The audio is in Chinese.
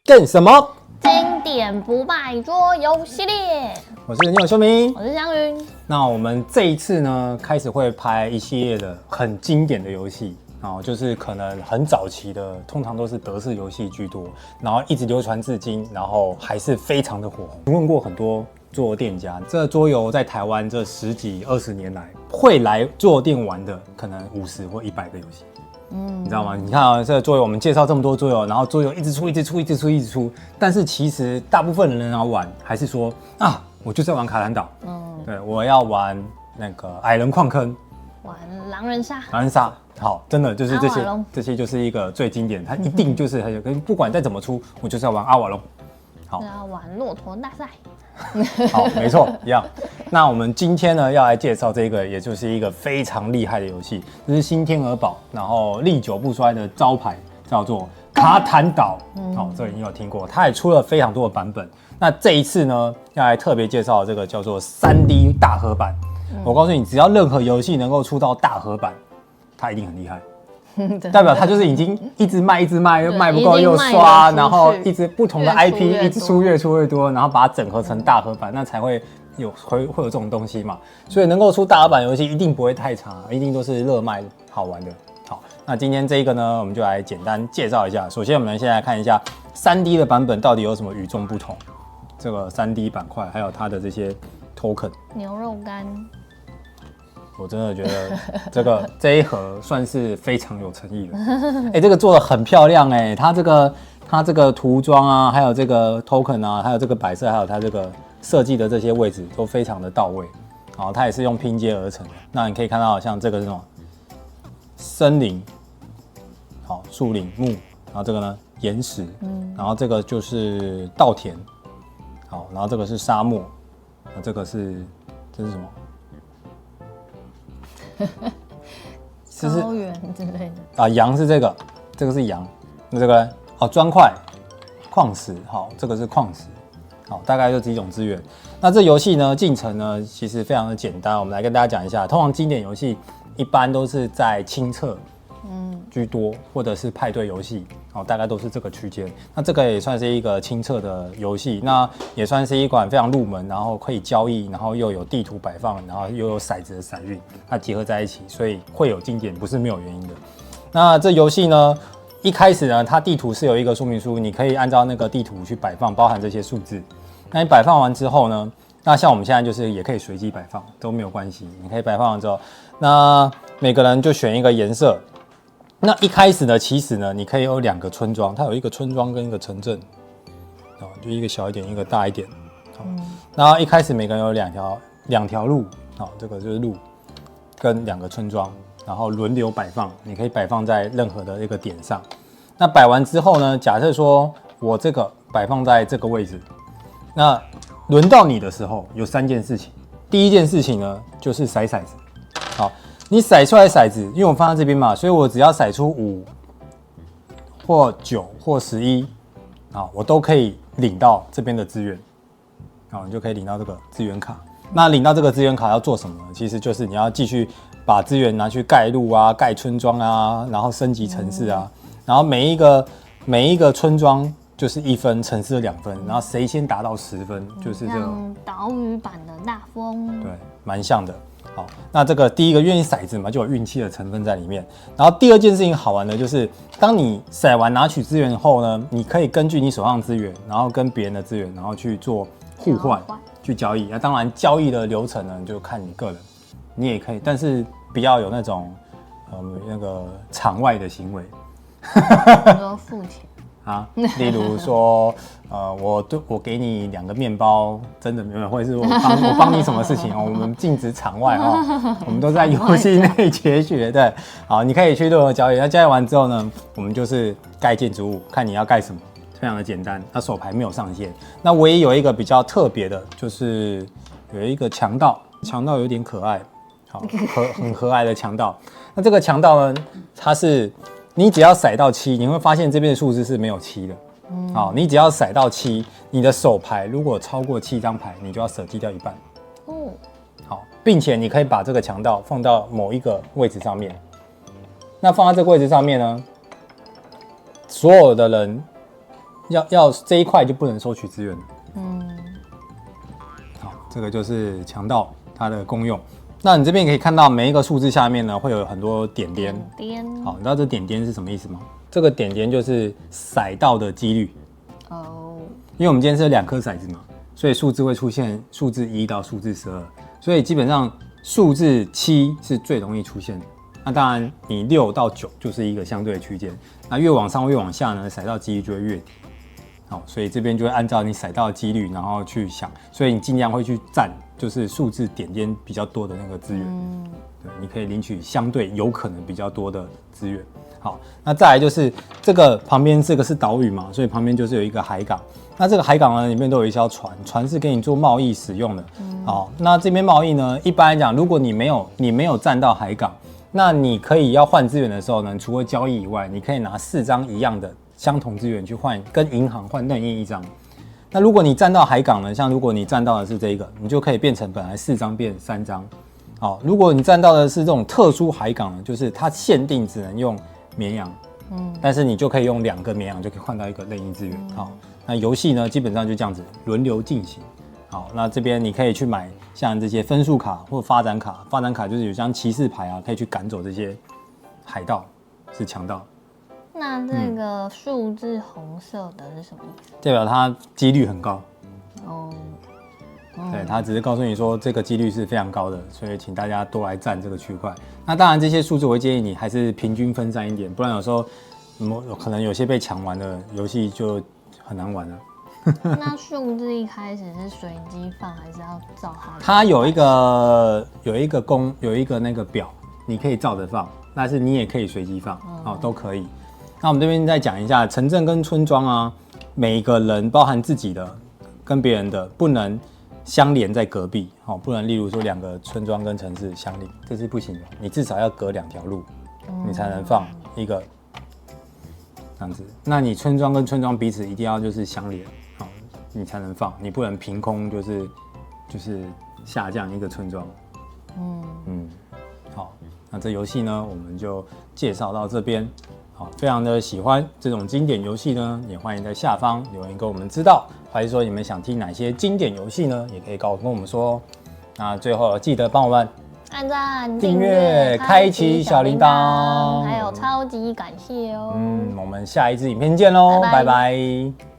干什么？经典不败桌游系列，我是牛修明，我是香云。那我们这一次呢，开始会拍一系列的很经典的游戏，就是可能很早期的，通常都是德式游戏居多，然后一直流传至今，然后还是非常的火红。问过很多桌游店家，这桌游在台湾这10几20年来，会来桌游店玩的，可能50或100个游戏。你知道吗？你看啊，这个桌游我们介绍这么多桌游，然后桌游一直出，但是其实大部分人要玩，还是说啊，我就是要玩卡坦岛，对，我要玩那个矮人矿坑，玩狼人杀，好，真的就是这些就是一个最经典，它一定就是它跟不管再怎么出，我就是要玩阿瓦隆。好，要玩骆驼大赛。好，没错，一样。那我们今天呢要来介绍这个，也就是一个非常厉害的游戏，这是新天鹅堡，然后历久不衰的招牌，叫做卡坦岛。好，这个你有听过，它也出了非常多的版本。那这一次呢，要来特别介绍这个叫做3D 大合版。我告诉你，只要任何游戏能够出到大合版，它一定很厉害。代表它就是已经一直卖，又卖不够又刷，然后一直不同的 IP 一直出越出越多，然后把它整合成大合版，那才会有这种东西嘛。所以能够出大合版游戏一定不会太差，一定都是热卖好玩的。好，那今天这个呢，我们就来简单介绍一下。首先我们先来看一下 3D 的版本到底有什么与众不同，这个 3D 板块还有它的这些 token 牛肉干。我真的觉得这一盒算是非常有诚意的。这个做的很漂亮它这个涂装啊，还有这个 token 啊，还有这个摆设，还有它这个设计的这些位置都非常的到位。好，它也是用拼接而成的。那你可以看到，像这个是什么？森林，好，树林木，然后这个呢岩石，然后这个就是稻田，好，然后这个是沙漠，这是什么？高原之类的啊，羊是这个是羊，那这个呢砖块、矿石，好，这个是矿石，好，大概就几种资源。那这游戏呢进程呢其实非常的简单，我们来跟大家讲一下。通常经典游戏一般都是在清册居多，或者是派对游戏，大概都是这个区间。那这个也算是一个清册的游戏，那也算是一款非常入门，然后可以交易，然后又有地图摆放，然后又有骰子的骰运，它结合在一起，所以会有经典，不是没有原因的。那这游戏呢，一开始呢，它地图是有一个说明书，你可以按照那个地图去摆放，包含这些数字。那你摆放完之后呢，那像我们现在就是也可以随机摆放，都没有关系。你可以摆放完之后，那每个人就选一个颜色。那一开始呢，其实呢，你可以有2个村庄，它有一个村庄跟一个城镇，就一个小一点，一个大一点。然后一开始每个人有两条路，这个就是路跟2个村庄，然后轮流摆放，你可以摆放在任何的一个点上。那摆完之后呢，假设说我这个摆放在这个位置，那轮到你的时候有3件事情。第一件事情呢，就是骰骰子，好。你骰出来骰子，因为我放在这边嘛，所以我只要骰出5或9或11，我都可以领到这边的资源，你就可以领到这个资源卡。那领到这个资源卡要做什么呢？其实就是你要继续把资源拿去盖路啊、盖村庄啊，然后升级城市啊，然后每一个村庄就是1分，城市2分，然后谁先达到10分，就是这种岛屿版的大风，对，蛮像的。好，那这个第一个，因为骰子嘛，就有运气的成分在里面。然后第二件事情好玩的就是，当你骰完拿取资源后呢，你可以根据你手上的资源，然后跟别人的资源，然后去做互换，去交易。那当然，交易的流程呢，就看你个人，你也可以，但是不要有那种那个场外的行为。说付钱。例如说，我给你2个面包，真的没有，或者是我帮你什么事情我们禁止场外我们都在游戏内解决。对，好，你可以去任何交易。那交易完之后呢，我们就是盖建筑物，看你要盖什么，非常的简单。那手牌没有上限。那唯一有一个比较特别的，就是有一个强盗有点可爱，好，很和蔼的强盗。那这个强盗呢，它是。你只要骰到7，你会发现这边的数字是没有7的。好，你只要骰到7，你的手牌如果超过7张牌，你就要舍弃掉1半。好，并且你可以把这个强盗放到某一个位置上面。那放在这个位置上面呢，所有的人要这一块就不能收取资源了。嗯，好，这个就是强盗它的功用。那你这边可以看到每一个数字下面呢会有很多点点。好，你知道这点点是什么意思吗？这个点点就是骰到的几率。哦，因为我们今天是2颗骰子嘛，所以数字会出现数字1到数字12，所以基本上数字7是最容易出现的。那当然，你6到9就是一个相对的区间。那越往上越往下呢，骰到几率就会越低。好，所以这边就会按照你骰到的几率，然后去想，所以你尽量会去占就是数字点点比较多的那个资源。对，你可以领取相对有可能比较多的资源。好，那再来就是这个旁边这个是岛屿嘛，所以旁边就是有一个海港。那这个海港呢里面都有一艘船，船是给你做贸易使用的。好，那这边贸易呢，一般来讲，如果你没有占到海港，那你可以要换资源的时候呢，除了交易以外，你可以拿4张一样的相同资源去换，跟银行换任意1张。那如果你占到海港呢，像如果你占到的是这个，你就可以变成本来4张变3张。好，如果你占到的是这种特殊海港呢，就是它限定只能用绵羊，但是你就可以用2个绵羊就可以换到一个任意资源。好，那游戏呢基本上就这样子轮流进行。好，那这边你可以去买像这些分数卡或发展卡，发展卡就是有张骑士牌啊，可以去赶走这些海盗，是强盗。那这个数字红色的是什么意思？代表它几率很高。哦，对，它只是告诉你说这个几率是非常高的，所以请大家多来占这个区块。那当然这些数字我会建议你还是平均分散一点，不然有时候可能有些被抢完的游戏就很难玩了。那数字一开始是随机放，还是要照它？它有一个那个表，你可以照着放，但是你也可以随机放，都可以。那我们这边再讲一下城镇跟村庄啊，每一个人包含自己的跟别人的不能相连在隔壁，不能例如说2个村庄跟城市相邻，这是不行的。你至少要隔2条路，你才能放一个这样子。那你村庄跟村庄彼此一定要就是相连，你才能放，你不能凭空就是下降一个村庄。好，那这游戏呢，我们就介绍到这边。好，非常的喜欢这种经典游戏呢，也欢迎在下方留言跟我们知道，或者说你们想听哪些经典游戏呢，也可以跟我们说。那最后记得帮我们按赞、订阅、开启小铃铛，还有超级感谢哦。我们下一支影片见喽，拜拜。